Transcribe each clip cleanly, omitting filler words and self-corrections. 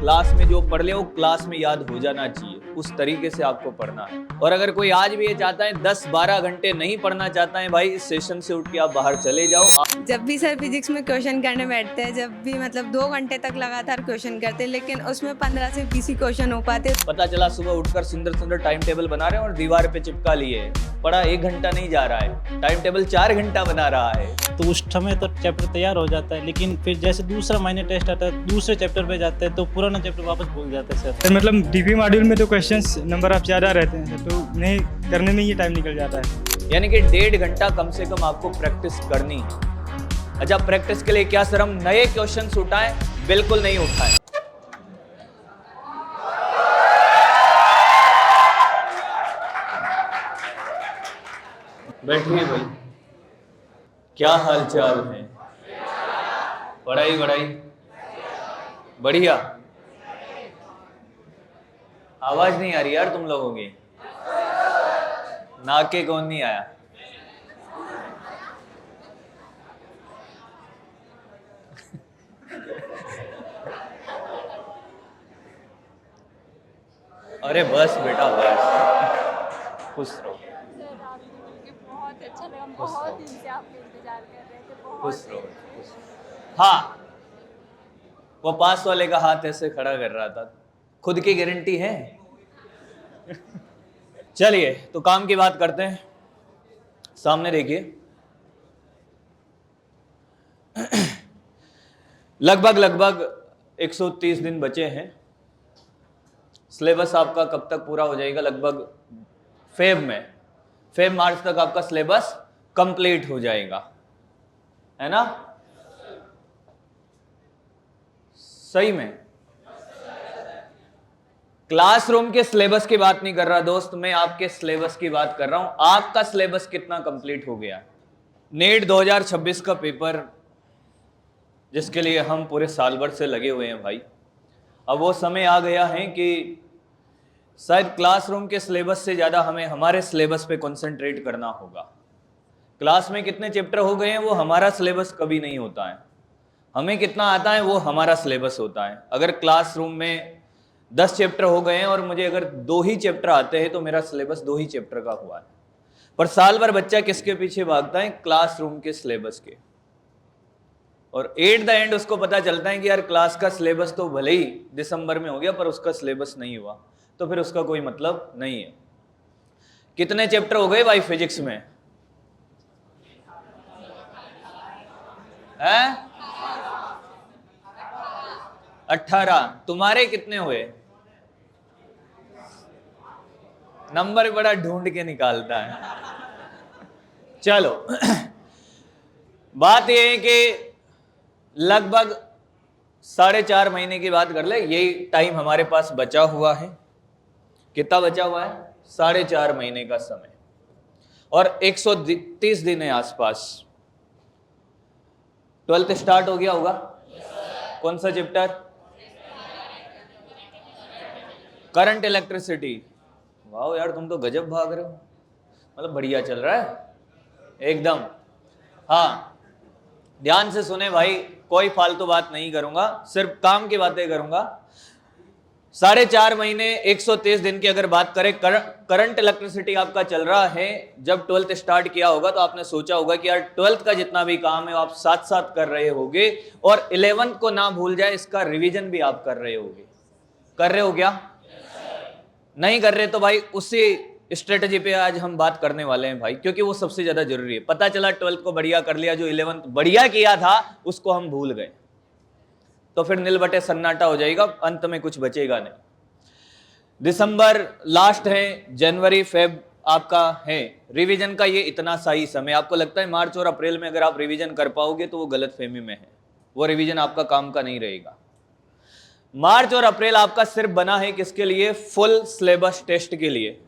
Class में जो पढ़ ले वो क्लास में याद हो जाना चाहिए, उस तरीके से आपको पढ़ना है। और अगर कोई आज भी ये चाहता है 10-12 घंटे नहीं पढ़ना चाहता है भाई, इस सेशन से उठ के आप बाहर चले जाओ। जब भी सर फिजिक्स में क्वेश्चन करने बैठते हैं, जब भी मतलब 2 घंटे तक लगातार क्वेश्चन करते हैं, लेकिन उसमें 15 से 20 ही क्वेश्चन हो पाते। पता चला सुबह उठकर सुंदर सुंदर टाइम टेबल बना रहे हैं और दीवार पे चिपका लिए, पढ़ा 1 घंटा नहीं जा रहा है, टाइम टेबल 4 घंटा बना रहा है। तो उस समय तो चैप्टर तैयार हो जाता है, लेकिन फिर जैसे दूसरा महीने टेस्ट आता है, दूसरे चैप्टर पे जाते हैं तो पुराना चैप्टर वापस भूल जाते हैं सर। मतलब डीपी मॉड्यूल में तो क्वेश्चंस नंबर ऑफ ज़्यादा रहते हैं, तो उन्हें करने में ये टाइम निकल जाता है। यानी कि 1.5 घंटा कम से कम आपको प्रैक्टिस करनी है। अच्छा, प्रैक्टिस के लिए क्या सर हम नए क्वेश्चंस उठाएं? बिल्कुल नहीं उठाएं। बैठिए भाई, क्या हाल चाल है? पढ़ाई बढ़िया। आवाज नहीं आ रही यार तुम लोगों की, नाके कौन नहीं आया? अरे बस बेटा बस, खुश रहो। बहुत अच्छा लगा, बहुत दिन से आपका इंतजार कर रहे थे। खुश रहो। हाँ, वो पास वाले का हाथ ऐसे खड़ा कर रहा था, खुद की गारंटी है। चलिए तो काम की बात करते हैं। सामने देखिए, लगभग 130 दिन बचे हैं। सिलेबस आपका कब तक पूरा हो जाएगा? लगभग फेब मार्च तक आपका सिलेबस कंप्लीट हो जाएगा, है ना? सही में क्लासरूम के सिलेबस की बात नहीं कर रहा दोस्त, मैं आपके सिलेबस की बात कर रहा हूं। आपका सिलेबस कितना कंप्लीट हो गया? नेट 2026 का पेपर, जिसके लिए हम पूरे साल भर से लगे हुए हैं भाई। अब वो समय आ गया है कि शायद क्लासरूम के सिलेबस से ज़्यादा हमें हमारे सिलेबस पे कंसंट्रेट करना होगा। क्लास में कितने चैप्टर हो गए हैं वो हमारा सिलेबस कभी नहीं होता है। हमें कितना आता है वो हमारा सिलेबस होता है। अगर क्लासरूम में 10 चैप्टर हो गए हैं और मुझे अगर 2 ही चैप्टर आते हैं तो मेरा सिलेबस 2 ही चैप्टर का हुआ है। पर साल भर बच्चा किसके पीछे भागता है? क्लासरूम के सिलेबस के। और एट द एंड उसको पता चलता है कि यार क्लास का सिलेबस तो भले ही दिसंबर में हो गया पर उसका सिलेबस नहीं हुआ, तो फिर उसका कोई मतलब नहीं है। कितने चैप्टर हो गए भाई फिजिक्स में? हैं? 18। तुम्हारे कितने हुए? नंबर बड़ा ढूंढ के निकालता है। चलो बात यह है कि लगभग 4.5 महीने की बात कर ले, यही टाइम हमारे पास बचा हुआ है। कितना बचा हुआ है? 4.5 महीने का समय और 130 दिन है आसपास। 12th स्टार्ट हो गया होगा। कौन सा चैप्टर? Current electricity. वाह यार, तुम तो गजब भाग रहे हो, मतलब बढ़िया चल रहा है एकदम। हाँ, ध्यान से सुने भाई, कोई फालतू बात नहीं करूंगा, सिर्फ काम की बातें करूंगा। 4.5 महीने 130 दिन की अगर बात करें, करंट इलेक्ट्रिसिटी आपका चल रहा है। जब 12th स्टार्ट किया होगा तो आपने सोचा होगा कि यार 12th का जितना भी काम है वो आप साथ साथ कर रहे होगे और 11th को ना भूल जाए इसका रिवीजन भी आप कर रहे होगे। कर रहे हो क्या? नहीं कर रहे तो भाई उसी स्ट्रेटजी पे आज हम बात करने वाले हैं भाई, क्योंकि वो सबसे ज्यादा जरूरी है। पता चला 12th को बढ़िया कर लिया, जो 11th बढ़िया किया था उसको हम भूल गए तो फिर नील बटे सन्नाटा हो जाएगा, अंत में कुछ बचेगा नहीं। दिसंबर लास्ट है, जनवरी फेब आपका है रिवीजन का। ये इतना सही समय आपको लगता है मार्च और अप्रैल में अगर आप रिवीजन कर पाओगे तो वो गलत फहमी में है, वो रिवीजन आपका काम का नहीं रहेगा। मार्च और अप्रैल आपका सिर्फ बना है किसके लिए? फुल सिलेबस टेस्ट के लिए।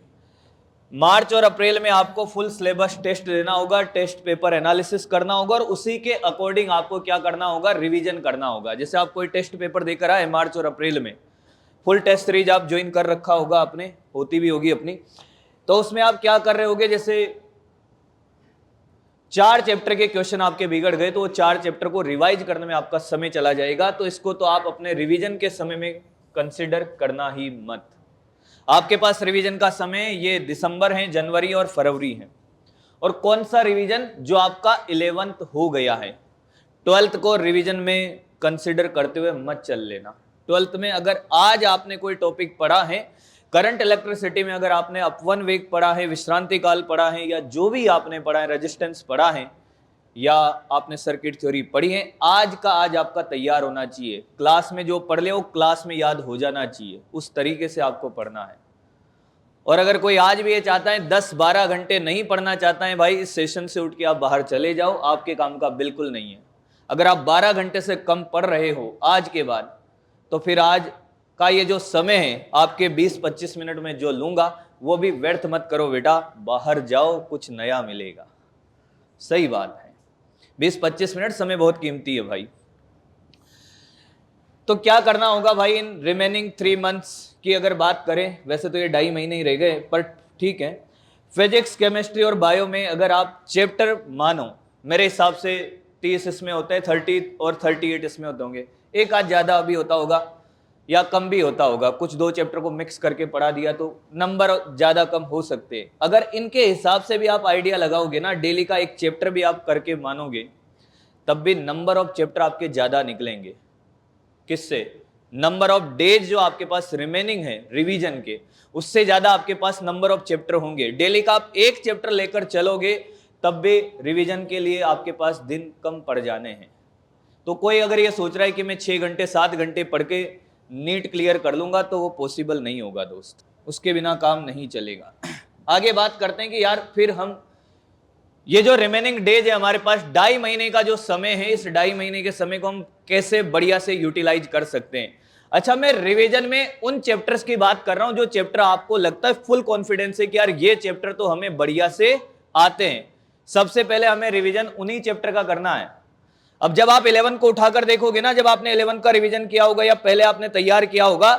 मार्च और अप्रैल में आपको फुल सिलेबस टेस्ट देना होगा, टेस्ट पेपर एनालिसिस करना होगा और उसी के अकॉर्डिंग आपको क्या करना होगा? रिवीजन करना होगा। जैसे आप कोई टेस्ट पेपर देकर आए मार्च और अप्रैल में, फुल टेस्ट सीरीज आप ज्वाइन कर रखा होगा आपने, होती भी होगी अपनी, तो उसमें आप क्या कर रहे होगे? जैसे 4 चैप्टर के क्वेश्चन आपके बिगड़ गए तो वो 4 चैप्टर को रिवाइज करने में आपका समय चला जाएगा। तो इसको तो आप अपने रिवीजन के समय में कंसिडर करना ही मत। आपके पास रिवीजन का समय ये दिसंबर है, जनवरी और फरवरी है। और कौन सा रिवीजन? जो आपका 11th हो गया है। 12th को रिवीजन में कंसिडर करते हुए मत चल लेना। 12th में अगर आज आपने कोई टॉपिक पढ़ा है, करंट इलेक्ट्रिसिटी में अगर आपने अपवन वेग पढ़ा है, विश्रांति काल पढ़ा है, या जो भी आपने पढ़ा है, रेजिस्टेंस पढ़ा है, या आपने सर्किट थ्योरी पढ़ी है, आज का आज आपका तैयार होना चाहिए। क्लास में जो पढ़ ले वो क्लास में याद हो जाना चाहिए, उस तरीके से आपको पढ़ना है। और अगर कोई आज भी ये चाहता है 10-12 घंटे नहीं पढ़ना चाहता है, भाई इस सेशन से उठ के आप बाहर चले जाओ, आपके काम का बिल्कुल नहीं है। अगर आप 12 घंटे से कम पढ़ रहे हो आज के बाद, तो फिर आज का ये जो समय है आपके 20-25 मिनट में जो लूंगा वो भी व्यर्थ मत करो बेटा, बाहर जाओ, कुछ नया मिलेगा। सही बात है, 20-25 मिनट समय बहुत कीमती है भाई। तो क्या करना होगा भाई इन रिमेनिंग 3 मंथ्स की अगर बात करें, वैसे तो ये 2.5 महीने ही रह गए, पर ठीक है। फिजिक्स, केमिस्ट्री और बायो में अगर आप चैप्टर मानो, मेरे हिसाब से 30 इसमें होते हैं, 30 और 38 इसमें होते होंगे। एक आध ज़्यादा अभी होता होगा या कम भी होता होगा, कुछ 2 चैप्टर को मिक्स करके पढ़ा दिया तो नंबर ज़्यादा कम हो सकते हैं। अगर इनके हिसाब से भी आप आइडिया लगाओगे ना, डेली का एक चैप्टर भी आप करके मानोगे, तब भी नंबर ऑफ चैप्टर आपके ज़्यादा निकलेंगे। किससे? नंबर ऑफ डेज जो आपके पास रिमेनिंग है रिवीजन के, उससे ज़्यादा आपके पास नंबर ऑफ चैप्टर होंगे। डेली का आप एक चैप्टर लेकर चलोगे, तब भी रिवीजन के लिए आपके पास दिन कम पड़ जाने हैं। तो कोई अगर ये सोच रहा है कि मैं 6 घंटे 7 घंटे पढ़ के नीट क्लियर कर लूंगा, तो वो पॉसिबल नहीं होगा दोस्त, उसके बिना काम नहीं चलेगा। आगे बात करते हैं कि यार फिर हम ये जो रिमेनिंग डेज है हमारे पास, 2.5 महीने का जो समय है, इस 2.5 महीने के समय को हम कैसे बढ़िया से यूटिलाइज कर सकते हैं। अच्छा, मैं रिवीजन में उन चैप्टर्स की बात कर रहा हूं जो चैप्टर आपको लगता है फुल कॉन्फिडेंस है कि यार ये चैप्टर तो हमें बढ़िया से आते हैं। सबसे पहले हमें रिवीजन उन्हीं चैप्टर का करना है। अब जब आप 11 को उठाकर देखोगे ना, जब आपने 11 का रिवीजन किया होगा या पहले आपने तैयार किया होगा,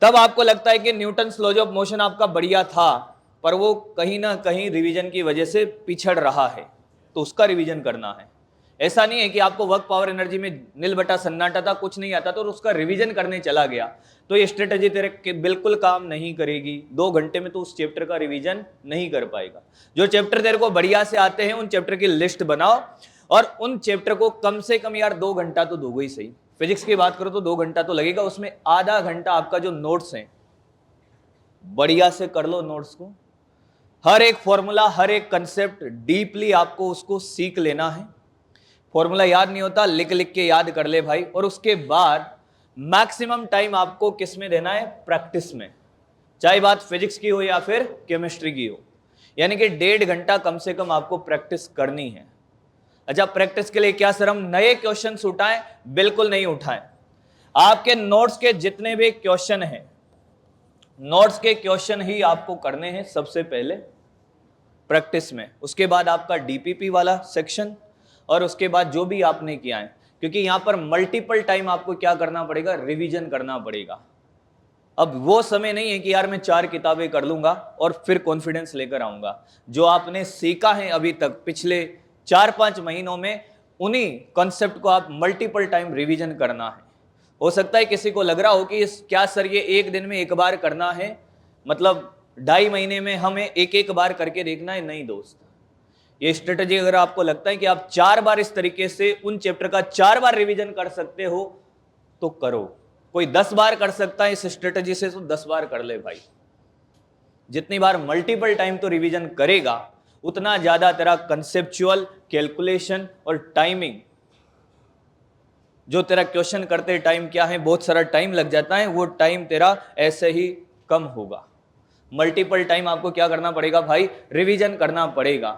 तब आपको लगता है कि न्यूटन्स लॉज ऑफ मोशन आपका बढ़िया था, पर वो कहीं ना कहीं रिवीजन की वजह से पिछड़ रहा है, तो उसका रिवीजन करना है। ऐसा नहीं है कि आपको वर्क पावर एनर्जी में नील बटा सन्नाटा था, कुछ नहीं आता तो उसका रिवीजन करने चला गया, तो ये स्ट्रेटजी तेरे बिल्कुल काम नहीं करेगी। 2 घंटे में तो उस चैप्टर का रिवीजन नहीं कर पाएगा। जो चैप्टर तेरे को बढ़िया से आते हैं, उन चैप्टर की लिस्ट बनाओ और उन चैप्टर को कम से कम यार 2 घंटा तो दोगे ही सही। फिजिक्स की बात करो तो 2 घंटा तो लगेगा, उसमें आधा घंटा आपका जो नोट्स हैं बढ़िया से कर लो। नोट्स को हर एक फॉर्मूला, हर एक कंसेप्ट डीपली आपको उसको सीख लेना है। फॉर्मूला याद नहीं होता, लिख लिख के याद कर ले भाई। और उसके बाद मैक्सिमम टाइम आपको किस में देना है? प्रैक्टिस में, चाहे बात फिजिक्स की हो या फिर केमिस्ट्री की हो। यानी कि 1.5 घंटा कम से कम आपको प्रैक्टिस करनी है। अच्छा, प्रैक्टिस के लिए क्या सर हम नए क्वेश्चन उठाएं? बिल्कुल नहीं उठाएं। आपके नोट्स के जितने भी क्वेश्चन हैं, नोट्स के क्वेश्चन ही आपको करने हैं सबसे पहले प्रैक्टिस में। उसके बाद आपका डीपीपी वाला सेक्शन, और उसके बाद जो भी आपने किया है, क्योंकि यहां पर मल्टीपल टाइम आपको क्या करना पड़ेगा? रिवीजन करना पड़ेगा। अब वो समय नहीं है कि यार मैं 4 किताबें कर लूंगा और फिर कॉन्फिडेंस लेकर आऊंगा। जो आपने सीखा है अभी तक पिछले 4-5 महीनों में, उन्हीं कॉन्सेप्ट को आप मल्टीपल टाइम रिवीजन करना है। हो सकता है किसी को लग रहा हो कि क्या सर ये एक दिन में एक बार करना है, मतलब 2.5 महीने में हमें एक बार करके देखना है। नहीं दोस्त, ये स्ट्रेटजी अगर आपको लगता है कि आप 4 बार इस तरीके से उन चैप्टर का 4 बार रिवीजन कर सकते हो तो करो। कोई 10 बार कर सकता है इस स्ट्रेटजी से, तो 10 बार कर ले भाई। जितनी बार मल्टीपल टाइम तो रिवीजन करेगा, उतना ज्यादा तेरा कंसेप्चुअल कैलकुलेशन और टाइमिंग, जो तेरा क्वेश्चन करते टाइम क्या है, बहुत सारा टाइम लग जाता है, वो टाइम तेरा ऐसे ही कम होगा। मल्टीपल टाइम आपको क्या करना पड़ेगा भाई? रिवीजन करना पड़ेगा।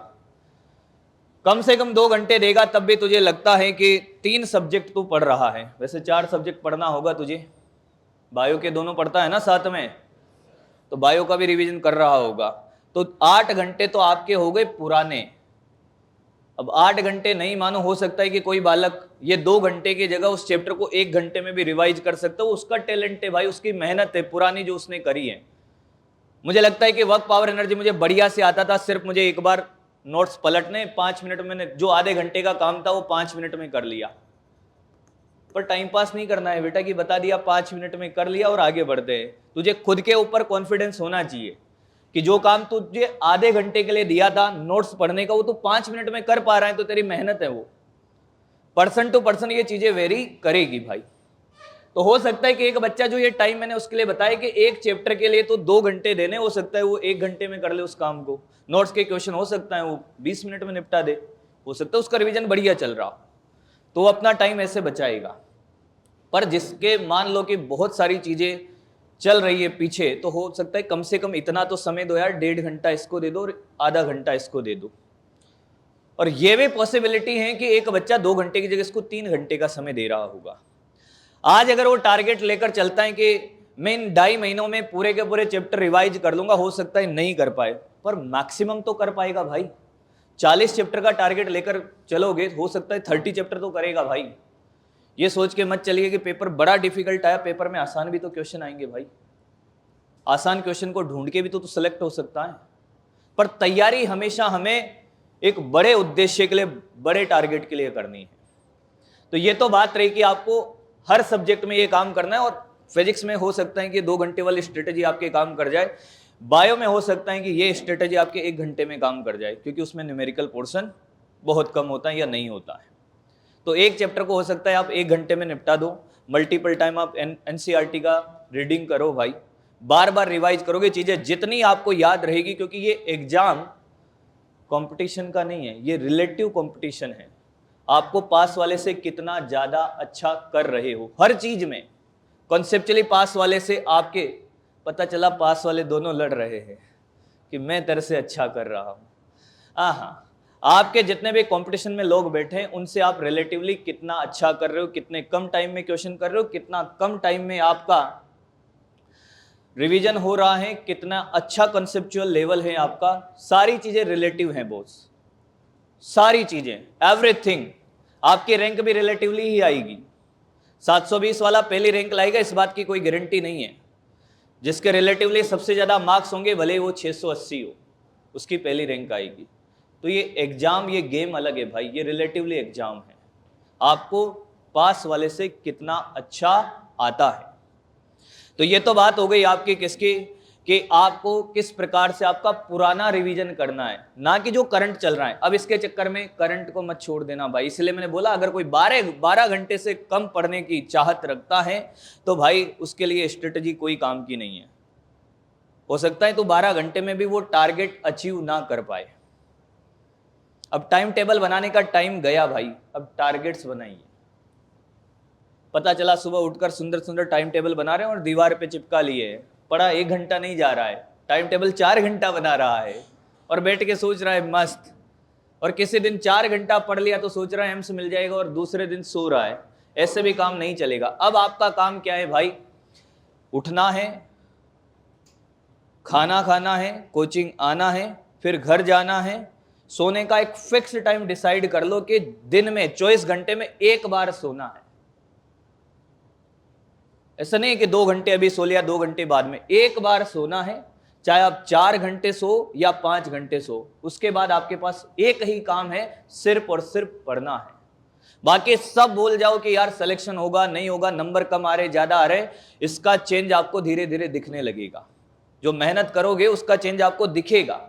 कम से कम 2 घंटे देगा, तब भी तुझे लगता है कि 3 सब्जेक्ट तू पढ़ रहा है। वैसे 4 सब्जेक्ट पढ़ना होगा तुझे, बायो के दोनों पढ़ता है ना साथ में, तो बायो का भी रिवीजन कर रहा होगा। तो 8 घंटे तो आपके हो गए पुराने। अब 8 घंटे नहीं मानो, हो सकता है कि कोई बालक ये 2 घंटे की जगह उस चैप्टर को 1 घंटे में भी रिवाइज कर सकता है। उसका टैलेंट है भाई, उसकी मेहनत है पुरानी जो उसने करी है। मुझे लगता है कि वर्क पावर एनर्जी मुझे बढ़िया से आता था, सिर्फ मुझे एक बार नोट्स पलटने, 5 मिनट में जो आधे घंटे का काम था वो 5 मिनट में कर लिया। पर टाइम पास नहीं करना है बेटा कि बता दिया 5 मिनट में कर लिया और आगे बढ़ते हैं। तुझे खुद के ऊपर कॉन्फिडेंस होना चाहिए कि जो काम तुझे आधे घंटे के लिए दिया था नोट्स पढ़ने का, वो तू 5 मिनट में कर पा रहा है, तो तेरी मेहनत है। वो पर्सन टू पर्सन ये चीजें वेरी करेगी भाई। तो हो सकता है कि एक बच्चा जो ये टाइम मैंने उसके लिए बताया कि एक चैप्टर के लिए तो 2 घंटे देने, हो सकता है वो 1 घंटे में कर ले उस काम को। नोट्स के क्वेश्चन हो सकता है वो 20 मिनट में निपटा दे, हो सकता है उसका रिवीजन बढ़िया चल रहा, तो वो अपना टाइम ऐसे बचाएगा। पर जिसके मान लो कि बहुत सारी चीजें चल रही है पीछे, तो हो सकता है कम से कम इतना तो समय दो यार, 1.5 घंटा इसको दे दो और आधा घंटा इसको दे दो। और ये भी पॉसिबिलिटी है कि एक बच्चा 2 घंटे की जगह इसको 3 घंटे का समय दे रहा होगा। आज अगर वो टारगेट लेकर चलता है कि मैं इन 2.5 महीनों में पूरे के पूरे चैप्टर रिवाइज कर लूंगा, हो सकता है नहीं कर पाए, पर मैक्सिमम तो कर पाएगा भाई। 40 चैप्टर का टारगेट लेकर चलोगे, हो सकता है 30 चैप्टर तो करेगा भाई। ये सोच के मत चलिए कि पेपर बड़ा डिफिकल्ट आया, पेपर में आसान भी तो क्वेश्चन आएंगे भाई। आसान क्वेश्चन को ढूंढ के भी तो सेलेक्ट हो सकता है। पर तैयारी हमेशा हमें एक बड़े उद्देश्य के लिए, बड़े टारगेट के लिए करनी है। तो ये तो बात रही कि आपको हर सब्जेक्ट में ये काम करना है। और फिजिक्स में हो सकता है कि 2 घंटे वाली स्ट्रेटेजी आपके काम कर जाए, बायो में हो सकता है कि ये स्ट्रेटेजी आपके 1 घंटे में काम कर जाए, क्योंकि उसमें न्यूमेरिकल पोर्शन बहुत कम होता है या नहीं होता है। तो एक चैप्टर को हो सकता है आप 1 घंटे में निपटा दो। मल्टीपल टाइम आप एनसीईआरटी का रीडिंग करो भाई, बार बार रिवाइज करोगे, चीजें जितनी आपको याद रहेगी, क्योंकि ये एग्जाम कंपटीशन का नहीं है, ये रिलेटिव कंपटीशन है। आपको पास वाले से कितना ज्यादा अच्छा कर रहे हो हर चीज में। कॉन्सेप्चुअली पास वाले से आपके पता चला पास वाले दोनों लड़ रहे हैं कि मैं तेरे से अच्छा कर रहा हूं। हाँ, आपके जितने भी कंपटीशन में लोग बैठे हैं उनसे आप रिलेटिवली कितना अच्छा कर रहे हो, कितने कम टाइम में क्वेश्चन कर रहे हो, कितना कम टाइम में आपका रिवीजन हो रहा है, कितना अच्छा कंसेप्चुअल लेवल है आपका। सारी चीजें रिलेटिव हैं बॉस, सारी चीजें, एवरीथिंग। आपकी रैंक भी रिलेटिवली ही आएगी। 720 वाला पहली रैंक लाएगा, इस बात की कोई गारंटी नहीं है। जिसके रिलेटिवली सबसे ज्यादा मार्क्स होंगे, भले वो 680 हो, उसकी पहली रैंक आएगी। तो ये एग्जाम, ये गेम अलग है भाई, ये रिलेटिवली एग्जाम है। आपको पास वाले से कितना अच्छा आता है। तो ये तो बात हो गई आपकी किसकी, कि आपको किस प्रकार से आपका पुराना रिवीजन करना है, ना कि जो करंट चल रहा है। अब इसके चक्कर में करंट को मत छोड़ देना भाई। इसलिए मैंने बोला अगर कोई 12 घंटे से कम पढ़ने की चाहत रखता है तो भाई उसके लिए स्ट्रेटजी कोई काम की नहीं है। हो सकता है तो 12 घंटे में भी वो टारगेट अचीव ना कर पाए। अब टाइम टेबल बनाने का टाइम गया भाई, अब टारगेट्स बनाइए। पता चला सुबह उठकर सुंदर सुंदर टाइम टेबल बना रहे हैं और दीवार पे चिपका लिए, पढ़ा 1 घंटा नहीं जा रहा है, टाइम टेबल 4 घंटा बना रहा है और बैठ के सोच रहा है मस्त। और किसी दिन 4 घंटा पढ़ लिया तो सोच रहा है एम्स मिल जाएगा और दूसरे दिन सो रहा है। ऐसे भी काम नहीं चलेगा। अब आपका काम क्या है भाई, उठना है, खाना खाना है, कोचिंग आना है, फिर घर जाना है, सोने का एक फिक्स टाइम डिसाइड कर लो कि दिन में 24 घंटे में 1 बार सोना है। ऐसा नहीं है कि 2 घंटे अभी सो लिया 2 घंटे बाद में, 1 बार सोना है। चाहे आप 4 घंटे सो या 5 घंटे सो, उसके बाद आपके पास एक ही काम है, सिर्फ और सिर्फ पढ़ना है। बाकी सब भूल जाओ कि यार सिलेक्शन होगा नहीं होगा, नंबर कम आ रहे ज्यादा आ रहे, इसका चेंज आपको धीरे धीरे दिखने लगेगा। जो मेहनत करोगे उसका चेंज आपको दिखेगा।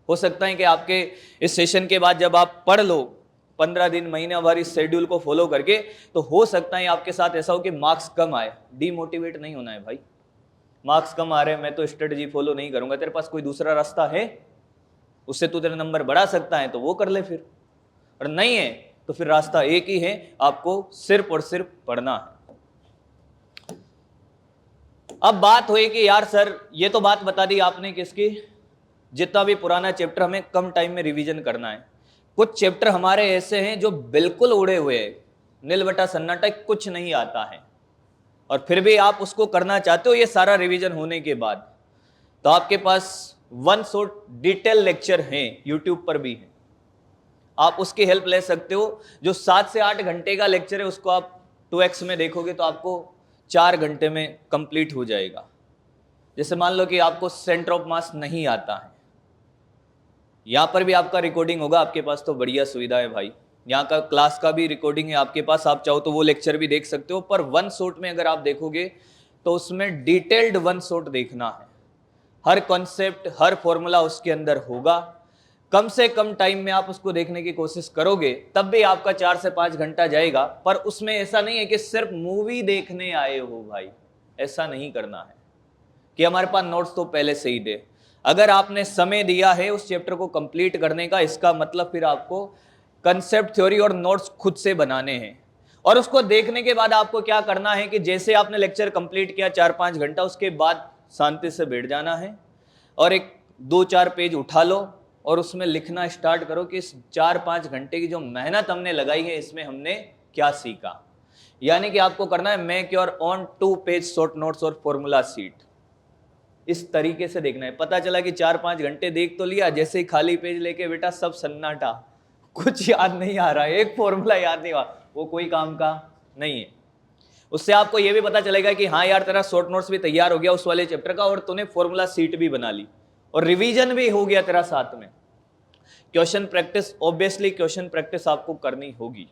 हो सकता है कि आपके इस सेशन के बाद जब आप पढ़ लो 15 दिन महीने भर इस शेड्यूल को फॉलो करके, तो हो सकता है आपके साथ ऐसा हो कि मार्क्स कम आए। डीमोटिवेट नहीं होना है भाई। मार्क्स कम आ रहे हैं, मैं तो स्ट्रेटजी फॉलो नहीं करूंगा, तेरे पास कोई दूसरा रास्ता है उससे तू तेरे नंबर बढ़ा सकता है तो वो कर ले फिर, और नहीं है तो फिर रास्ता एक ही है, आपको सिर्फ और सिर्फ पढ़ना है। अब बात हुई कि यार सर ये तो बात बता दी आपने किसकी, जितना भी पुराना चैप्टर हमें कम टाइम में रिवीजन करना है। कुछ चैप्टर हमारे ऐसे हैं जो बिल्कुल उड़े हुए हैं, नील बटा सन्नाटा, कुछ नहीं आता है, और फिर भी आप उसको करना चाहते हो ये सारा रिवीजन होने के बाद। तो आपके पास 100 डिटेल लेक्चर हैं, यूट्यूब पर भी हैं, आप उसकी हेल्प ले सकते हो। जो 7 से 8 घंटे का लेक्चर है उसको आप 2x में देखोगे तो आपको 4 घंटे में कंप्लीट हो जाएगा। जैसे मान लो कि आपको सेंटर ऑफ मास नहीं आता है, यहां पर भी आपका रिकॉर्डिंग होगा आपके पास, तो बढ़िया सुविधा है भाई। यहाँ का क्लास का भी रिकॉर्डिंग है आपके पास, आप चाहो तो वो लेक्चर भी देख सकते हो। पर वन शॉट में अगर आप देखोगे तो उसमें डिटेल्ड वन शॉट देखना है, हर कॉन्सेप्ट हर फॉर्मूला उसके अंदर होगा। कम से कम टाइम में आप उसको देखने की कोशिश करोगे तब भी आपका 4 से 5 घंटा जाएगा। पर उसमें ऐसा नहीं है कि सिर्फ मूवी देखने आए हो भाई, ऐसा नहीं करना है कि हमारे पास नोट्स तो पहले से ही दे। अगर आपने समय दिया है उस चैप्टर को कंप्लीट करने का, इसका मतलब फिर आपको कंसेप्ट थ्योरी और नोट्स खुद से बनाने हैं। और उसको देखने के बाद आपको क्या करना है कि जैसे आपने लेक्चर कंप्लीट किया 4-5 घंटा, उसके बाद शांति से बैठ जाना है और एक 2-4 पेज उठा लो और उसमें लिखना स्टार्ट करो कि इस 4-5 घंटे की जो मेहनत हमने लगाई है इसमें हमने क्या सीखा। यानी कि आपको करना है make your on 2 page short notes और फॉर्मूला शीट। इस तरीके से देखना है। पता चला कि 4-5 घंटे देख तो लिया, जैसे ही खाली पेज लेके बेटा सब सन्नाटा, कुछ याद नहीं आ रहा है, एक फॉर्मूला याद नहीं हुआ, वो कोई काम का नहीं है। उससे आपको ये भी पता चलेगा कि हाँ यार तेरा शॉर्ट नोट्स भी तैयार हो गया उस वाले चैप्टर का और तूने फॉर्मूला शीट भी बना ली और रिवीजन भी हो गया तेरा साथ में। Question practice, obviously question practice आपको करनी होगी।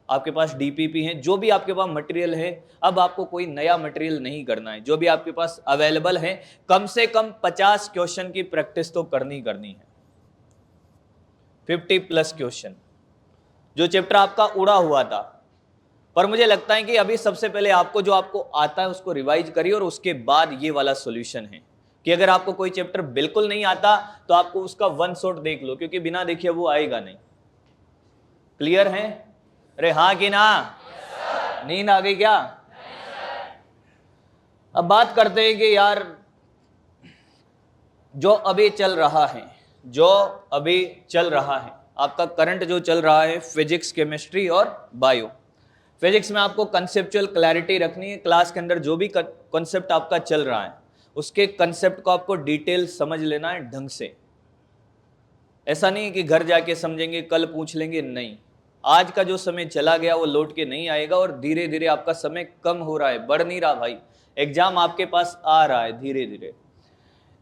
आपके पास डीपीपी है, जो भी आपके पास मटेरियल है, अब आपको कोई नया मटेरियल नहीं करना है। जो भी आपके पास अवेलेबल है कम से कम 50 क्वेश्चन की प्रैक्टिस तो करनी है। 50+ क्वेश्चन। जो चैप्टर आपका उड़ा हुआ था, पर मुझे लगता है कि अभी सबसे पहले आपको जो आपको आता है उसको रिवाइज करिए और उसके बाद ये वाला सॉल्यूशन है कि अगर आपको कोई चैप्टर बिल्कुल नहीं आता तो आपको उसका वन शॉट देख लो, क्योंकि बिना देखे वो आएगा नहीं। क्लियर है? अरे हाँ कि ना? नींद आ गई क्या? अब बात करते हैं कि यार जो अभी चल रहा है, आपका करंट जो चल रहा है फिजिक्स, केमिस्ट्री और बायो। फिजिक्स में आपको कंसेप्चुअल क्लैरिटी रखनी है। क्लास के अंदर जो भी कॉन्सेप्ट आपका चल रहा है उसके कंसेप्ट को आपको डिटेल समझ लेना है ढंग से। ऐसा नहीं कि घर जाके समझेंगे कल पूछ लेंगे, नहीं। आज का जो समय चला गया वो लौट के नहीं आएगा और धीरे धीरे आपका समय कम हो रहा है, बढ़ नहीं रहा भाई। एग्जाम आपके पास आ रहा है धीरे धीरे।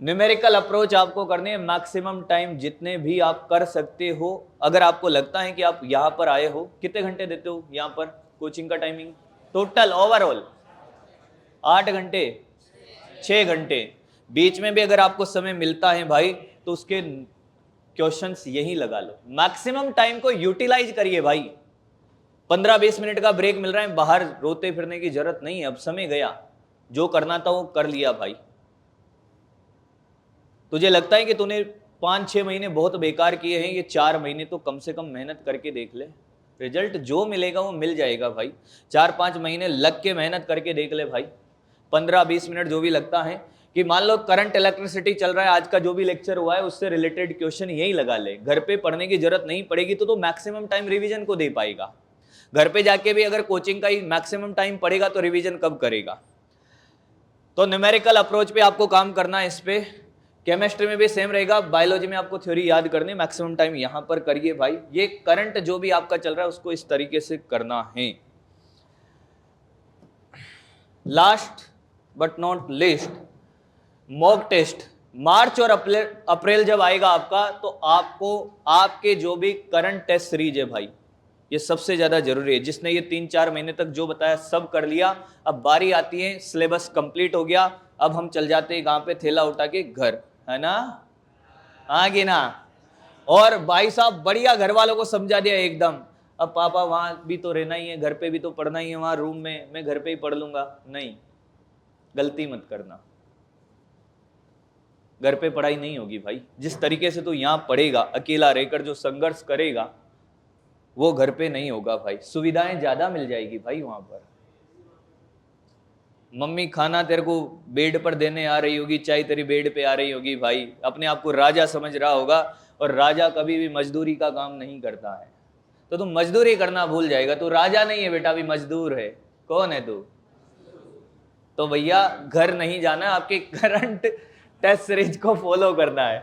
न्यूमेरिकल अप्रोच आपको करनी है, मैक्सिमम टाइम जितने भी आप कर सकते हो। अगर आपको लगता है कि आप यहाँ पर आए हो, कितने घंटे देते हो यहाँ पर कोचिंग का टाइमिंग? टोटल ओवरऑल 8 घंटे, 6 घंटे। बीच में भी अगर आपको समय मिलता है भाई तो उसके क्वेश्चंस यही लगा लो। मैक्सिमम टाइम को यूटिलाइज करिए भाई। 15-20 मिनट का ब्रेक मिल रहा है, बाहर रोते फिरने की जरूरत नहीं है। अब समय गया, जो करना था वो कर लिया भाई। तुझे लगता है कि तूने 5-6 महीने बहुत बेकार किए हैं, ये 4 महीने तो कम से कम मेहनत करके देख ले। रिजल्ट जो मिलेगा वो मिल जाएगा भाई। 4-5 महीने लग के मेहनत करके देख ले भाई। 15-20 मिनट जो भी लगता है कि मान लो करंट इलेक्ट्रिसिटी चल रहा है, आज का जो भी लेक्चर हुआ है उससे रिलेटेड क्वेश्चन यही लगा ले। घर पे पढ़ने की जरूरत नहीं पड़ेगी तो मैक्सिमम टाइम रिवीजन को दे पाएगा। घर पे जाके भी अगर कोचिंग का ही मैक्सिमम टाइम पड़ेगा तो रिवीजन कब करेगा? तो न्यूमेरिकल अप्रोच पे आपको काम करना है। इस पे केमिस्ट्री में भी सेम रहेगा। बायोलॉजी में आपको थ्योरी याद करनी, मैक्सिमम टाइम यहां पर करिए भाई। ये करंट जो भी आपका चल रहा है उसको इस तरीके से करना है। Last but not least, mock test. मार्च और अप्रैल जब आएगा आपका तो आपको आपके जो भी करंट टेस्ट सीरीज है भाई, ये सबसे ज्यादा जरूरी है। जिसने ये 3-4 महीने तक जो बताया सब कर लिया, अब बारी आती है, सिलेबस कंप्लीट हो गया, अब हम चल जाते हैं गांव पे थैला उठा के घर, है ना? आगे ना? और भाई साहब बढ़िया घर वालों को समझा दिया एकदम। अब पापा वहां भी तो रहना ही है, घर पे भी तो पढ़ना ही है, वहां रूम में मैं घर पे ही पढ़ लूंगा। नहीं, गलती मत करना। घर पे पढ़ाई नहीं होगी भाई। जिस तरीके से तू यहाँ पढ़ेगा अकेला रहकर, जो संघर्ष करेगा वो घर पे नहीं होगा भाई। सुविधाएं ज्यादा मिल जाएगी भाई वहां पर। मम्मी खाना तेरे को बेड पर देने आ रही होगी, चाय तेरी बेड पे आ रही होगी भाई। अपने आप को राजा समझ रहा होगा और राजा कभी भी मजदूरी का काम नहीं करता है। तो तू मजदूरी करना भूल जाएगा। तू राजा नहीं है बेटा, अभी मजदूर है। कौन है तू? तो भैया घर नहीं जाना, आपके करंट टेस्ट सीरीज को फॉलो करना है।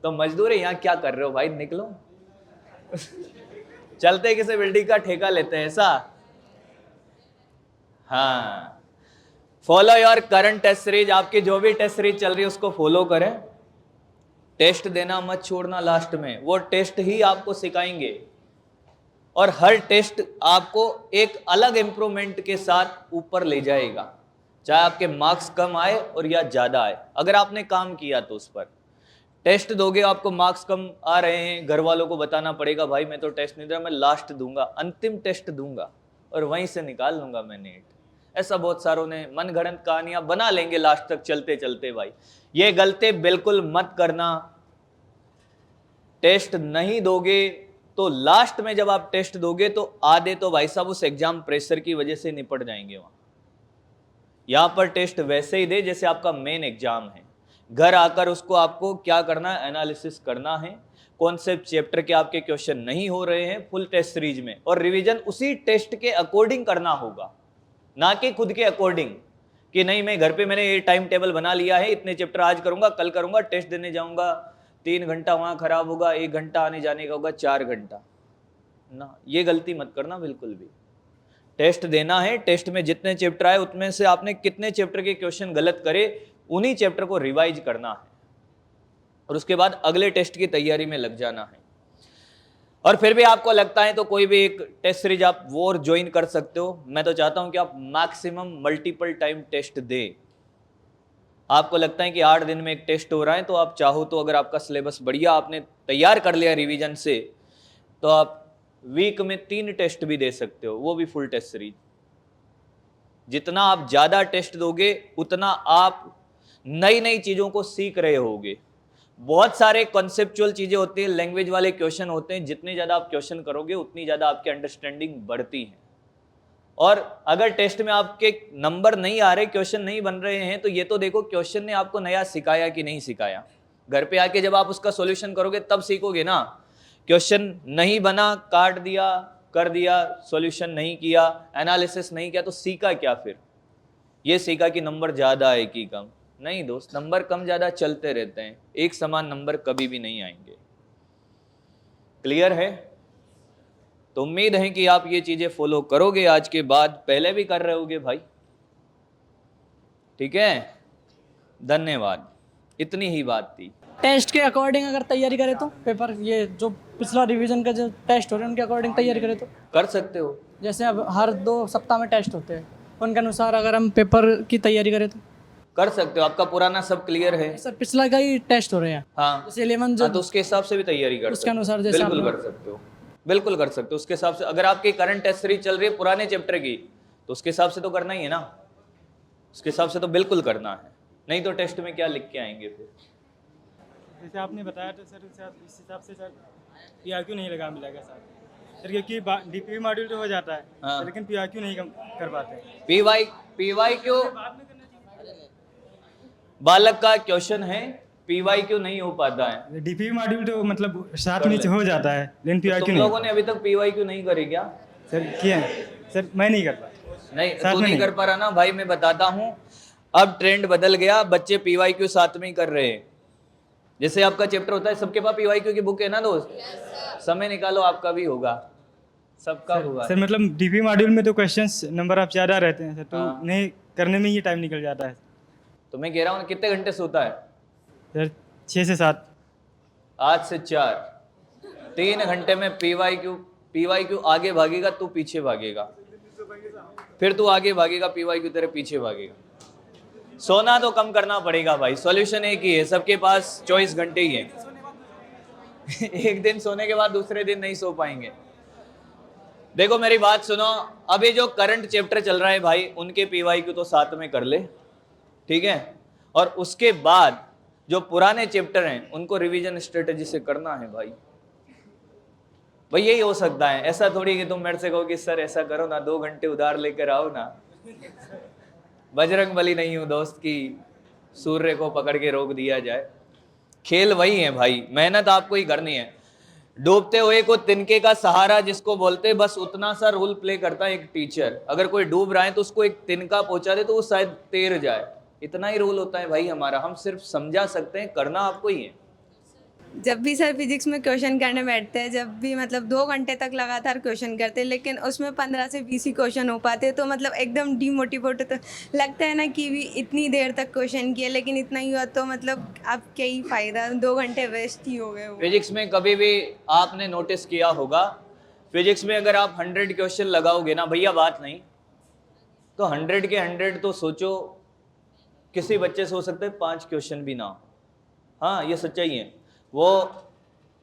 तो मजदूर है, यहाँ क्या कर रहे हो भाई? निकलो। चलते किसी बिल्डिंग का ठेका लेते हैं ऐसा? हाँ, follow your current test series. आपकी जो भी टेस्ट सीरीज चल रही है उसको फॉलो करें। टेस्ट देना मत छोड़ना लास्ट में, वो टेस्ट ही आपको सिखाएंगे। और हर टेस्ट आपको एक अलग इम्प्रूवमेंट के साथ ऊपर ले जाएगा, चाहे आपके मार्क्स कम आए और या ज़्यादा आए। अगर आपने काम किया तो उस पर टेस्ट दोगे, आपको मार्क्स कम आ रहे हैं, घर वालों को बताना पड़ेगा भाई मैं तो टेस्ट नहीं दे रहा, मैं लास्ट दूंगा, अंतिम टेस्ट दूंगा और वहीं से निकाल लूंगा मैं नीट। ऐसा बहुत सारों ने मनगढ़ंत कहानियां बना लेंगे लास्ट तक चलते चलते। भाई ये गलती बिल्कुल मत करना। टेस्ट नहीं दोगे तो लास्ट में जब आप टेस्ट दोगे तो आधे तो भाई साहब उस एग्जाम प्रेशर की वजह से निपट जाएंगे। वहां यहां पर टेस्ट वैसे ही दे जैसे आपका मेन एग्जाम है। घर आकर उसको आपको क्या करना है, एनालिसिस करना है, कौन से चैप्टर के आपके क्वेश्चन नहीं हो रहे हैं फुल टेस्ट सीरीज में, और रिवीजन उसी टेस्ट के अकॉर्डिंग करना होगा, ना कि खुद के अकॉर्डिंग कि नहीं मैं घर पे मैंने ये टाइम टेबल बना लिया है, इतने चैप्टर आज करूंगा, कल करूंगा, टेस्ट देने जाऊंगा, 3 घंटा वहां खराब होगा, 1 घंटा आने जाने का होगा, 4 घंटा ना। ये गलती मत करना बिल्कुल भी। टेस्ट देना है, टेस्ट में जितने चैप्टर आए उतने से आपने कितने चैप्टर के क्वेश्चन गलत करे उन्हीं चैप्टर को रिवाइज करना है और उसके बाद अगले टेस्ट की तैयारी में लग जाना है। और फिर भी आपको लगता है तो कोई भी एक टेस्ट सीरीज आप वो ज्वाइन कर सकते हो। मैं तो चाहता हूं कि आप मैक्सिमम मल्टीपल टाइम टेस्ट दे। आपको लगता है कि 8 दिन में एक टेस्ट हो रहा है तो आप चाहो तो अगर आपका सिलेबस बढ़िया आपने तैयार कर लिया रिवीजन से तो आप वीक में 3 टेस्ट भी दे सकते हो, वो भी फुल टेस्ट सीरीज। जितना आप ज्यादा टेस्ट दोगे उतना आप नई नई चीजों को सीख रहे होगे। बहुत सारे कॉन्सेप्चुअल चीजें होती हैं, लैंग्वेज वाले क्वेश्चन होते हैं, जितने ज्यादा आप क्वेश्चन करोगे उतनी ज्यादा आपकी अंडरस्टैंडिंग बढ़ती है। और अगर टेस्ट में आपके नंबर नहीं आ रहे, क्वेश्चन नहीं बन रहे हैं, तो ये तो देखो क्वेश्चन ने आपको नया सिखाया कि नहीं सिखाया। घर पे आके जब आप उसका सॉल्यूशन करोगे तब सीखोगे ना। क्वेश्चन नहीं बना, काट दिया, कर दिया, सॉल्यूशन नहीं किया, एनालिसिस नहीं किया, तो सीखा क्या फिर? ये सीखा कि नंबर ज्यादा आए कि कम? नहीं दोस्त, नंबर कम ज्यादा चलते रहते हैं, एक समान नंबर कभी भी नहीं आएंगे। क्लियर है? तो उम्मीद है कि आप ये चीजें फॉलो करोगे आज के बाद, पहले भी कर रहे होगे भाई। ठीक है, धन्यवाद। इतनी ही बात थी। टेस्ट के अकॉर्डिंग अगर तैयारी करें तो पेपर, ये जो पिछला रिवीजन का जो टेस्ट हो रहे हैं उनके अकॉर्डिंग तैयारी करें तो कर सकते हो। जैसे अब हर 2 सप्ताह में टेस्ट होते हैं, उनके अनुसार अगर हम पेपर की तैयारी करें तो कर सकते हो। आपका पुराना सब क्लियर है? सर पिछला का ही टेस्ट हो रहे हैं। हाँ, जैसे 11 जो हाँ, तो उसके हिसाब से भी तैयारी कर उसके सकते हो। अनुसार जैसे बिल्कुल आप- कर सकते हो, बिल्कुल कर सकते हो। उसके हिसाब से अगर आपकी करंट टेस्ट सीरीज चल रही है पुराने चैप्टर की तो उसके हिसाब से तो करना ही है ना। उसके हिसाब से तो बिल्कुल करना है, नहीं तो टेस्ट में क्या लिख के आएंगे फिर। जैसे आपने बताया तो सर इस हिसाब से सर PRQ नहीं लगा मिलेगा सर क्योंकि DPV मॉड्यूल तो हो जाता है। हाँ। लेकिन PRQ नहीं कर पाते। पीवाई क्यों बालक का क्वेश्चन है, PYQ नहीं हो पाता है। DPV मॉड्यूल तो मतलब साथ में हो जाता है लेकिन PRQ तुम नहीं। लोगों ने अभी तक PYQ नहीं करे क्या? सर किया है। सर मैं नहीं कर पाता। नहीं, साथ तू में नहीं नहीं। कर पा रहा ना भाई। मैं बताता हूँ, अब ट्रेंड बदल गया, बच्चे PYQ साथ में ही कर रहे हैं। जैसे आपका चैप्टर होता है, सबके पास PYQ की बुक है ना दोस्त, समय निकालो, आपका भी होगा, सबका होगा। सर मतलब DPV मॉड्यूल में तो क्वेश्चंस नंबर आप ज़्यादा रहते हैं सर, तो हाँ। नहीं करने में ही टाइम निकल जाता है। तो मैं कह रहा हूँ कितने घंटे सोता है? सर 6 से 7। आज से 4, 3 घंटे में PYQ आगे भागेगा, तू पीछे भागेगा, फिर तू आगे भागेगा, PYQ तेरे पीछे भागेगा। सोना तो कम करना पड़ेगा भाई, सॉल्यूशन एक ही है, सबके पास 24 घंटे ही है। एक दिन सोने के बाद दूसरे दिन नहीं सो पाएंगे। देखो मेरी बात सुनो, अभी जो करंट चैप्टर चल रहा है भाई उनके PYQ तो साथ में कर ले, ठीक है? और उसके बाद जो पुराने चैप्टर हैं उनको रिवीजन स्ट्रेटेजी से करना है भाई। भाई यही हो सकता है, ऐसा थोड़ी कि तुम मेरे से कहो कि सर ऐसा करो ना, 2 घंटे उधार लेकर आओ ना। बजरंग बली नहीं हूं दोस्त कि सूर्य को पकड़ के रोक दिया जाए। खेल वही है भाई, मेहनत आपको ही करनी है। डूबते हुए को तिनके का सहारा जिसको बोलते, बस उतना सा रोल प्ले करता है एक टीचर। अगर कोई डूब रहा है तो उसको एक तिनका पहुंचा दे तो वो शायद तैर जाए, इतना ही रोल होता है भाई हमारा। हम सिर्फ समझा सकते हैं, करना आपको ही है। जब भी सर फिजिक्स में क्वेश्चन करने बैठते हैं, जब भी मतलब 2 घंटे तक लगातार क्वेश्चन करते हैं, लेकिन उसमें 15 से 20 ही क्वेश्चन हो पाते हैं, तो मतलब एकदम डीमोटिवेट तो लगता है ना कि भी इतनी देर तक क्वेश्चन किए लेकिन इतना ही हुआ, तो मतलब अब क्या ही फ़ायदा, 2 घंटे वेस्ट ही हो गए वो। फिजिक्स में कभी भी आपने नोटिस किया होगा, फिजिक्स में अगर आप 100 क्वेश्चन लगाओगे ना भैया, बात नहीं तो 100 के 100 तो सोचो, किसी बच्चे से हो सकता है 5 क्वेश्चन भी ना हो। हाँ ये सच्चाई है। वो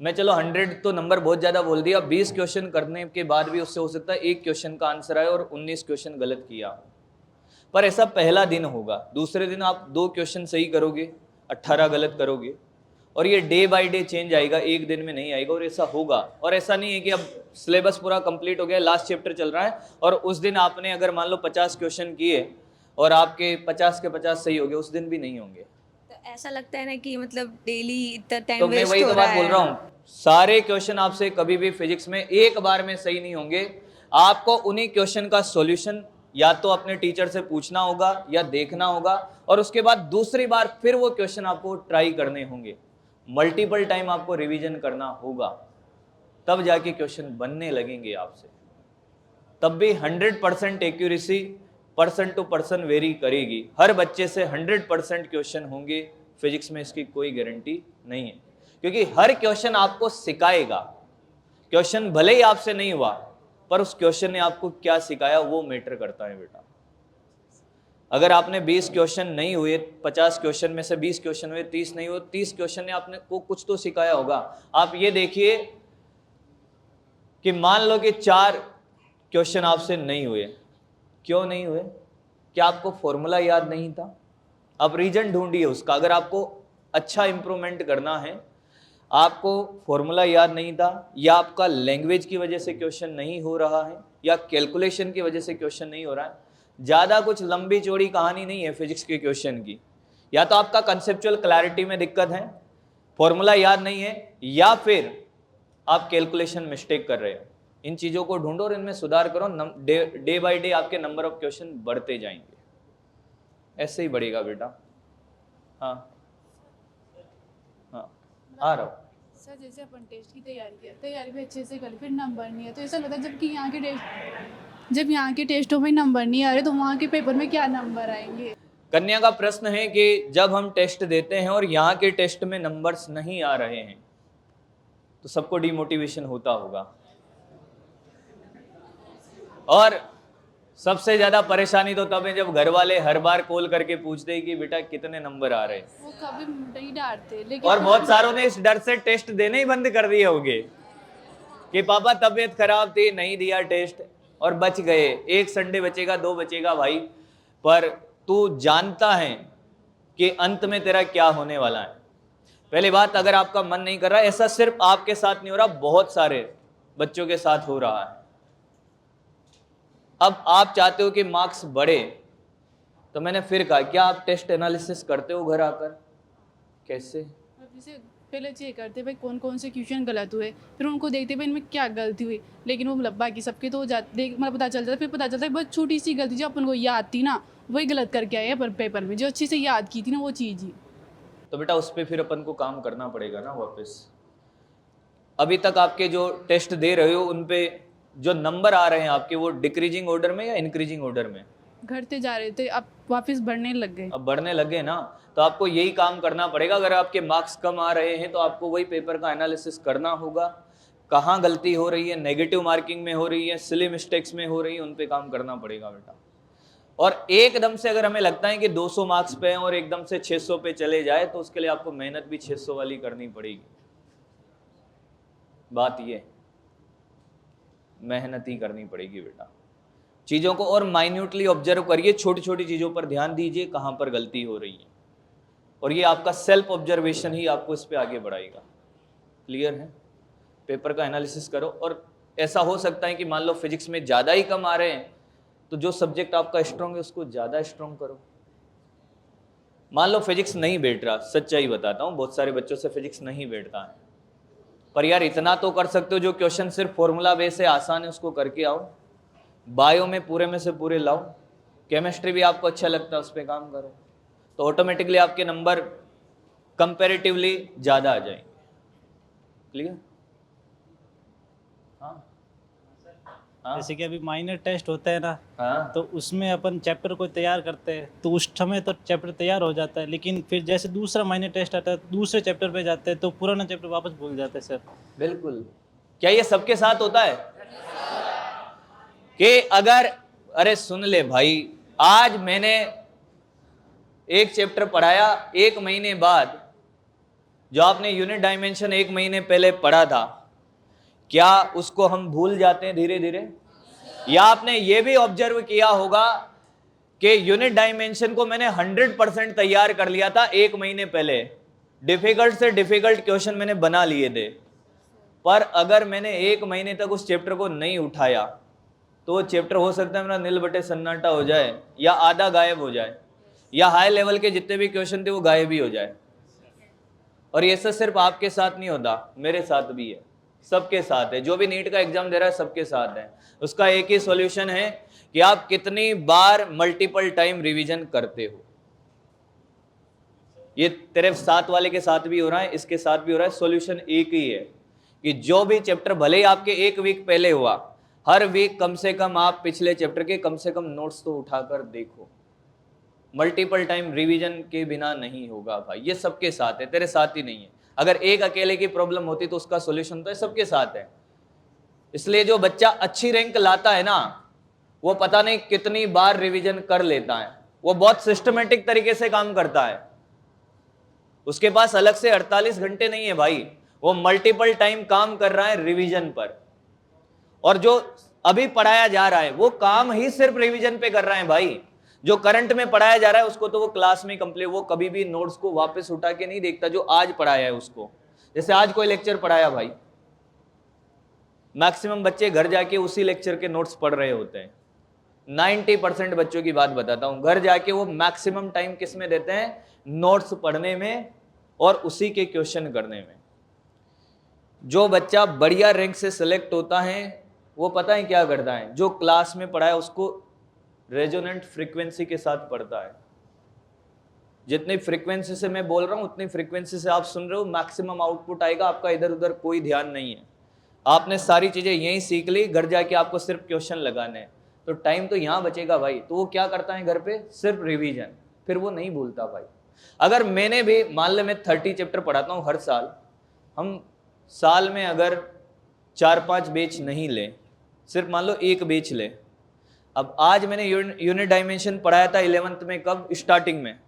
मैं चलो 100 तो नंबर बहुत ज़्यादा बोल दिया, 20 क्वेश्चन करने के बाद भी उससे हो सकता है 1 क्वेश्चन का आंसर आए और 19 क्वेश्चन गलत किया। पर ऐसा पहला दिन होगा, दूसरे दिन आप 2 क्वेश्चन सही करोगे, 18 गलत करोगे, और ये डे बाय डे चेंज आएगा, एक दिन में नहीं आएगा। और ऐसा होगा, और ऐसा नहीं है कि अब सिलेबस पूरा कंप्लीट हो गया, लास्ट चैप्टर चल रहा है और उस दिन आपने अगर मान लो 50 क्वेश्चन किए और आपके 50 के 50 सही हो गए, उस दिन भी नहीं होंगे। तो ऐसा लगता है ना कि मतलब डेली इतना टाइम तो मैं वेस्ट वही हो तो रहा बात बोल है। रहा हूँ, सारे क्वेश्चन आपसे कभी भी फिजिक्स में एक बार में सही नहीं होंगे। आपको उन्हीं क्वेश्चन का सॉल्यूशन या तो अपने टीचर से पूछना होगा या देखना होगा, और उसके बाद दूसरी बार फिर वो क्वेश्चन आपको ट्राई करने होंगे, मल्टीपल टाइम आपको रिवीजन करना होगा, तब जाके क्वेश्चन बनने लगेंगे आपसे। तब भी 100% accuracy person to person vary करेगी। हर बच्चे से 100% क्वेश्चन होंगे फिजिक्स में, इसकी कोई गारंटी नहीं है, क्योंकि हर क्वेश्चन आपको सिखाएगा। क्वेश्चन भले ही आपसे नहीं हुआ, पर उस क्वेश्चन ने आपको क्या सिखाया वो मैटर करता है बेटा। अगर आपने 20 क्वेश्चन नहीं हुए, 50 क्वेश्चन में से 20 क्वेश्चन हुए, 30 नहीं हुए, 30 क्वेश्चन ने आपने को कुछ तो सिखाया होगा। आप ये देखिए कि मान लो कि 4 क्वेश्चन आपसे नहीं हुए, क्यों नहीं हुए? क्या आपको फॉर्मूला याद नहीं था? आप रीजन ढूंढिए उसका। अगर आपको अच्छा इंप्रूवमेंट करना है, आपको फॉर्मूला याद नहीं था, या आपका लैंग्वेज की वजह से क्वेश्चन नहीं हो रहा है, या कैलकुलेशन की वजह से क्वेश्चन नहीं हो रहा है, ज़्यादा कुछ लंबी चौड़ी कहानी नहीं है फिजिक्स के क्वेश्चन की। या तो आपका कंसेप्चुअल क्लैरिटी में दिक्कत है, फॉर्मूला याद नहीं है, या फिर आप कैलकुलेशन मिस्टेक कर रहे हो। इन चीज़ों को ढूंढो और इनमें सुधार करो। डे बाय डे आपके नंबर ऑफ क्वेश्चन बढ़ते जाएंगे, ऐसे ही बढ़ेगा बेटा। हाँ हाँ, आ रहा हूँ। सर जैसे अपन टेस्ट की तैयारी भी अच्छे से कर, फिर नंबर नहीं है, तो ऐसा लगता है जब यहाँ के टेस्टों में नंबर नहीं आ रहे तो वहाँ के पेपर में क्या नंबर आएंगे? कन्या का प्रश्न है कि जब हम टेस्ट देते हैं और यहाँ के टेस्ट में नंबर्स नहीं आ रहे हैं तो सबको डिमोटिवेशन होता होगा, और सबसे ज्यादा परेशानी तो तब है जब घर वाले हर बार कॉल करके पूछते हैं कि बेटा कितने नंबर आ रहे हैं। वो कभी नहीं डांटते, लेकिन और बहुत सारों ने इस डर से टेस्ट देने ही बंद कर दिए होंगे कि पापा तबीयत खराब थी, नहीं दिया टेस्ट और बच गए। एक संडे बचेगा, 2 बचेगा भाई, पर तू जानता है कि अंत में तेरा क्या होने वाला है। पहली बात, अगर आपका मन नहीं कर रहा, ऐसा सिर्फ आपके साथ नहीं हो रहा, बहुत सारे बच्चों के साथ हो रहा है। अब आप चाहते हो कि मार्क्स बढ़े, तो मैंने फिर कहा क्या आप टेस्ट एनालिसिस करते हो घर आकर? कैसे? जैसे पहले चेक करते भाई कौन कौन से क्वेश्चन गलत हुए, फिर उनको देखते भाई इनमें क्या गलती हुई, लेकिन वो मतलब बाकी सबके तो मतलब पता चलता है, फिर पता चलता है बहुत छोटी सी गलती जो अपन को याद थी ना, वही गलत करके आए हैं पर पेपर में, जो अच्छे से याद की थी ना वो चीज़ ही। तो बेटा उस पर फिर अपन को काम करना पड़ेगा ना वापस। अभी तक आपके जो टेस्ट दे रहे हो उन पे जो नंबर आ रहे हैं आपके, वो डिक्रीजिंग ऑर्डर में या इंक्रीजिंग ऑर्डर में? घटते जा रहे थे, अब वापस बढ़ने लग गए। अब बढ़ने लगे ना, तो आपको यही काम करना पड़ेगा। अगर आपके मार्क्स कम आ रहे हैं तो आपको वही पेपर का एनालिसिस करना होगा, कहाँ गलती हो रही है, नेगेटिव मार्किंग में हो रही है, सिली मिस्टेक्स में हो रही है, उन पे काम करना पड़ेगा बेटा। और एकदम से अगर हमें लगता है कि 200 मार्क्स पे हैं और एकदम से 600 पे चले जाए, तो उसके लिए आपको मेहनत भी 600 वाली करनी पड़ेगी। बात ये, मेहनत ही करनी पड़ेगी बेटा। चीज़ों को और माइन्यूटली ऑब्जर्व करिए, छोटी छोटी चीज़ों पर ध्यान दीजिए कहाँ पर गलती हो रही है, और ये आपका सेल्फ ऑब्जर्वेशन ही आपको इस पे आगे बढ़ाएगा। क्लियर है? पेपर का एनालिसिस करो। और ऐसा हो सकता है कि मान लो फिजिक्स में ज़्यादा ही कम आ रहे हैं, तो जो सब्जेक्ट आपका स्ट्रॉन्ग है उसको ज़्यादा स्ट्रॉन्ग करो। मान लो फिजिक्स नहीं बैठ रहा, सच्चाई बताता हूँ, बहुत सारे बच्चों से फिजिक्स नहीं बैठता है, पर यार इतना तो कर सकते हो, जो क्वेश्चन सिर्फ फॉर्मूला बेस है, आसान है, उसको करके आओ। बायो में पूरे में से पूरे लाओ। केमिस्ट्री भी आपको अच्छा लगता है, उस पर काम करो, तो ऑटोमेटिकली आपके नंबर कंपैरेटिवली ज़्यादा आ जाएंगे। क्लियर? हाँ हाँ जैसे कि अभी माइनर टेस्ट होता है ना, हाँ, तो उसमें अपन चैप्टर को तैयार करते हैं, तो उस समय तो चैप्टर तैयार हो जाता है, लेकिन फिर जैसे दूसरा माइनर टेस्ट आता है, दूसरे चैप्टर पे जाते हैं तो पुराना चैप्टर वापस भूल जाते हैं सर। बिल्कुल। क्या ये सबके साथ होता है? कि अगर, अरे सुन ले भाई, आज मैंने एक चैप्टर पढ़ाया, 1 महीने बाद जो आपने यूनिट डायमेंशन 1 महीने पहले पढ़ा था, क्या उसको हम भूल जाते हैं धीरे धीरे? या आपने ये भी ऑब्जर्व किया होगा कि यूनिट डायमेंशन को मैंने 100% तैयार कर लिया था 1 महीने पहले, डिफिकल्ट से डिफिकल्ट क्वेश्चन मैंने बना लिए थे, पर अगर मैंने 1 महीने तक उस चैप्टर को नहीं उठाया तो वो चैप्टर हो सकता है मेरा नील बटे सन्नाटा हो जाए, या आधा गायब हो जाए, या हाई लेवल के जितने भी क्वेश्चन थे वो गायब ही हो जाए। और ये सब सिर्फ आपके साथ नहीं होता, मेरे साथ भी है, सबके साथ है। जो भी नीट का एग्जाम दे रहा है सबके साथ है। उसका एक ही सॉल्यूशन है कि आप कितनी बार मल्टीपल टाइम रिवीजन करते हो। ये तेरे साथ वाले के साथ भी हो रहा है, इसके साथ भी हो रहा है। सॉल्यूशन एक ही है कि जो भी चैप्टर भले ही आपके 1 वीक पहले हुआ, हर वीक कम से कम आप पिछले चैप्टर के कम से कम नोट्स तो उठाकर देखो। मल्टीपल टाइम रिवीजन के बिना नहीं होगा भाई, ये सबके साथ है, तेरे साथ ही नहीं है। अगर एक अकेले की प्रॉब्लम होती तो उसका सॉल्यूशन तो सबके साथ है। इसलिए जो बच्चा अच्छी रैंक लाता है ना, वो पता नहीं कितनी बार रिवीजन कर लेता है, वो बहुत सिस्टमेटिक तरीके से काम करता है। उसके पास अलग से 48 घंटे नहीं है भाई, वो मल्टीपल टाइम काम कर रहा है रिवीजन पर। और जो अभी पढ़ाया जा रहा है वो काम ही सिर्फ रिवीजन पे कर रहा है भाई। जो करंट में पढ़ाया जा रहा है उसको तो वो क्लास में कंप्लीट, वो कभी भी नोट्स को वापस उठा के नहीं देखता जो आज पढ़ाया है उसको। जैसे आज कोई लेक्चर पढ़ाया भाई, मैक्सिमम बच्चे घर जाके उसी लेक्चर के नोट्स पढ़ रहे होते हैं। 90% बच्चों की बात बताता हूं, घर जाके वो मैक्सिमम टाइम किस में देते हैं? नोट्स पढ़ने में और उसी के क्वेश्चन करने में। जो बच्चा बढ़िया रैंक से सिलेक्ट होता है वो पता है क्या करता है? जो क्लास में पढ़ा है उसको रेजोनेंट फ्रीक्वेंसी के साथ पढ़ता है। जितनी फ्रीक्वेंसी से मैं बोल रहा हूं उतनी फ्रीक्वेंसी से आप सुन रहे हो, मैक्सिमम आउटपुट आएगा। आपका इधर उधर कोई ध्यान नहीं है, आपने सारी चीजें यहीं सीख ली, घर जाके आपको सिर्फ क्वेश्चन लगाने हैं, तो टाइम तो यहाँ बचेगा भाई। तो वो क्या करता है घर पे? सिर्फ रिवीजन, फिर वो नहीं भूलता भाई। अगर मैंने भी, मान लो मैं 30 चैप्टर पढ़ाता हूँ हर साल, हम साल में अगर 4-5 बैच नहीं ले, सिर्फ मान लो 1 बैच ले। अब आज मैंने यूनिट डायमेंशन पढ़ाया था 11th में, कब? स्टार्टिंग में,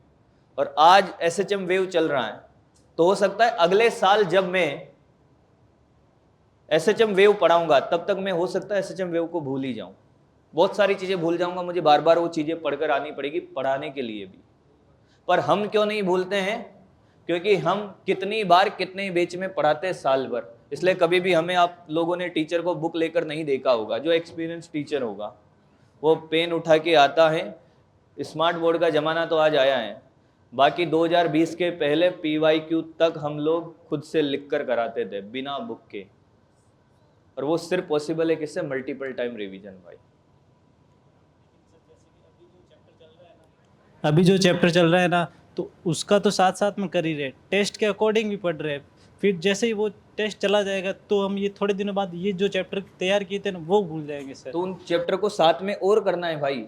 और आज SHM वेव चल रहा है। तो हो सकता है अगले साल जब मैं SHM वेव पढ़ाऊंगा तब तक मैं, हो सकता है SHM वेव को भूल ही जाऊं, बहुत सारी चीजें भूल जाऊंगा, मुझे बार बार वो चीजें पढ़कर आनी पड़ेगी पढ़ाने के लिए भी। पर हम क्यों नहीं भूलते हैं? क्योंकि हम कितनी बार कितने बैच में पढ़ाते हैं साल भर। इसलिए कभी भी हमें, आप लोगों ने टीचर को बुक लेकर नहीं देखा होगा। जो एक्सपीरियंस टीचर होगा वो पेन उठा के आता है। स्मार्ट बोर्ड का ज़माना तो आज आया है, बाकी 2020 के पहले PYQ तक हम लोग खुद से लिख कर कराते थे बिना बुक के, और वो सिर्फ पॉसिबल है किससे? मल्टीपल टाइम रिवीजन भाई। अभी जो चैप्टर चल रहा है ना, तो उसका तो साथ साथ में कर ही रहे, टेस्ट के अकॉर्डिंग भी पढ़ रहे हैं। फिर जैसे ही वो टेस्ट चला जाएगा तो हम ये थोड़े दिनों बाद ये जो चैप्टर तैयार किए थे ना वो भूल जाएंगे सर। तो उन चैप्टर को साथ में और करना है भाई,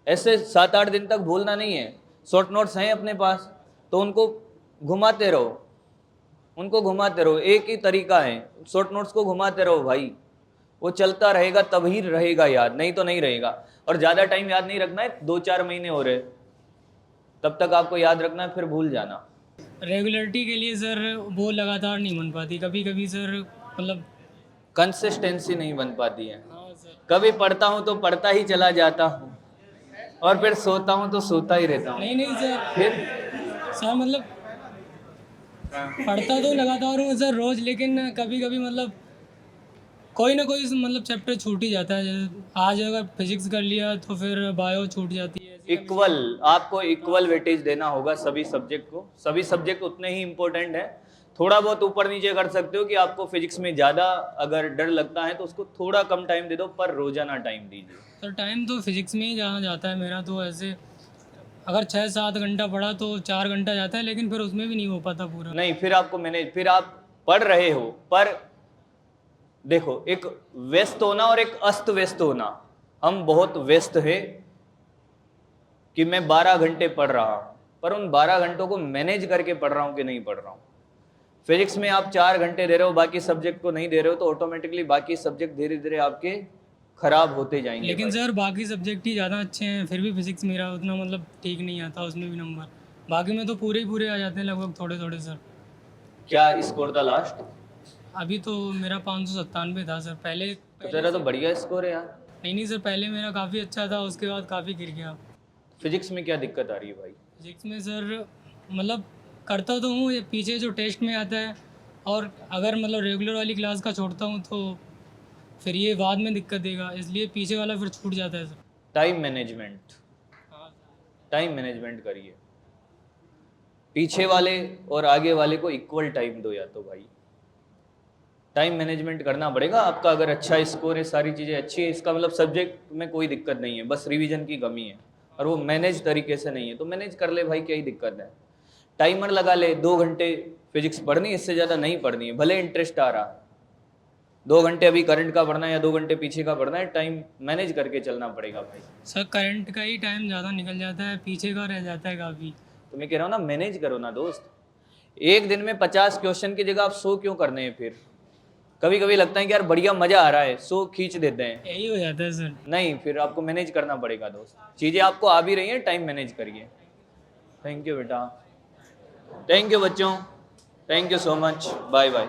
ऐसे 7-8 दिन तक भूलना नहीं है। शॉर्ट नोट्स हैं अपने पास तो उनको घुमाते रहो, उनको घुमाते रहो। एक ही तरीका है, शॉर्ट नोट्स को घुमाते रहो भाई, वो चलता रहेगा तभी रहेगा याद, नहीं तो नहीं रहेगा। और ज़्यादा टाइम याद नहीं रखना है, 2-4 महीने हो रहे तब तक आपको याद रखना है, फिर भूल जाना। रेगुलरिटी के लिए सर वो लगातार नहीं बन पाती, कभी कभी सर मतलब कंसिस्टेंसी नहीं बन पाती है। हाँ सर, कभी पढ़ता हूँ तो पढ़ता ही चला जाता हूँ, और फिर सोता हूँ तो सोता ही रहता हूँ। नहीं सर, फिर सर मतलब पढ़ता तो लगातार हूँ सर रोज़, लेकिन कभी कभी मतलब कोई ना कोई मतलब चैप्टर छूट ही जाता है। जैसे आज अगर फिजिक्स कर लिया तो फिर बायो छूट जाती है। इक्वल, आपको इक्वल वेटेज देना होगा सभी सब्जेक्ट को। सभी सब्जेक्ट उतने ही इंपॉर्टेंट है, थोड़ा बहुत ऊपर नीचे कर सकते हो कि आपको फिजिक्स में ज़्यादा अगर डर लगता है तो उसको थोड़ा कम टाइम दे दो, पर रोजाना टाइम दीजिए। सर टाइम तो फिजिक्स में ही जहाँ जाता है मेरा, तो ऐसे अगर 6-7 घंटा पढ़ा तो 4 घंटा जाता है, लेकिन फिर उसमें भी नहीं हो पाता पूरा। नहीं, फिर आपको मैनेज, फिर आप पढ़ रहे हो, पर देखो एक व्यस्त होना और एक अस्त व्यस्त होना। हम बहुत व्यस्त है कि मैं 12 घंटे पढ़ रहा हूँ, पर उन 12 घंटों को मैनेज करके पढ़ रहा हूँ कि नहीं पढ़ रहा हूँ। फिजिक्स में आप 4 घंटे दे रहे हो, बाकी सब्जेक्ट को नहीं दे रहे हो, तो ऑटोमेटिकली बाकी सब्जेक्ट धीरे धीरे आपके खराब होते जाएंगे लेकिन भाई। सर बाकी सब्जेक्ट ही ज़्यादा अच्छे हैं, फिर भी फिजिक्स मेरा उतना मतलब ठीक नहीं आता उसमें भी नंबर। बाकी में तो पूरे ही पूरे आ जाते हैं लगभग, थोड़े थोड़े सर। क्या स्कोर था लास्ट? अभी तो मेरा 597 था सर। पहले तो तेरा तो बढ़िया स्कोर है यार। नहीं सर, पहले मेरा काफ़ी अच्छा था, उसके बाद काफ़ी गिर गया। फिजिक्स में क्या दिक्कत आ रही है भाई? फिजिक्स में सर मतलब करता तो हूँ, ये पीछे जो टेस्ट में आता है, और अगर मतलब रेगुलर वाली क्लास का छोड़ता हूँ तो फिर ये बाद में दिक्कत देगा, इसलिए पीछे वाला फिर छूट जाता है सर। टाइम मैनेजमेंट, हाँ टाइम मैनेजमेंट करिए। पीछे वाले और आगे वाले को इक्वल टाइम दो या तो भाई। टाइम मैनेजमेंट करना पड़ेगा आपका। अगर अच्छा स्कोर है, सारी चीज़ें अच्छी है, इसका मतलब सब्जेक्ट में कोई दिक्कत नहीं है, बस रिवीजन की कमी है और वो मैनेज तरीके से नहीं है, तो मैनेज कर ले भाई, क्या ही दिक्कत है। टाइमर लगा ले, 2 घंटे फिजिक्स पढ़नी, इससे ज़्यादा नहीं पढ़नी है, भले इंटरेस्ट आ रहा है। 2 घंटे अभी करंट का पढ़ना है या 2 घंटे पीछे का पढ़ना है, टाइम मैनेज करके चलना पड़ेगा भाई। सर करंट का ही टाइम ज़्यादा निकल जाता है, पीछे का रह जाता है काफ़ी। तो मैं कह रहा हूँ ना, मैनेज करो ना दोस्त। एक दिन में 50 क्वेश्चन की जगह आप 100 क्यों करने हैं? फिर कभी कभी लगता है कि यार बढ़िया मजा आ रहा है, 100 खींच देते हैं। यही हो जाता है सर। नहीं, फिर आपको मैनेज करना पड़ेगा दोस्त। चीज़ें आपको आ भी रही हैं, टाइम मैनेज करिए। थैंक यू बेटा, थैंक यू बच्चों, thank you so much, bye bye.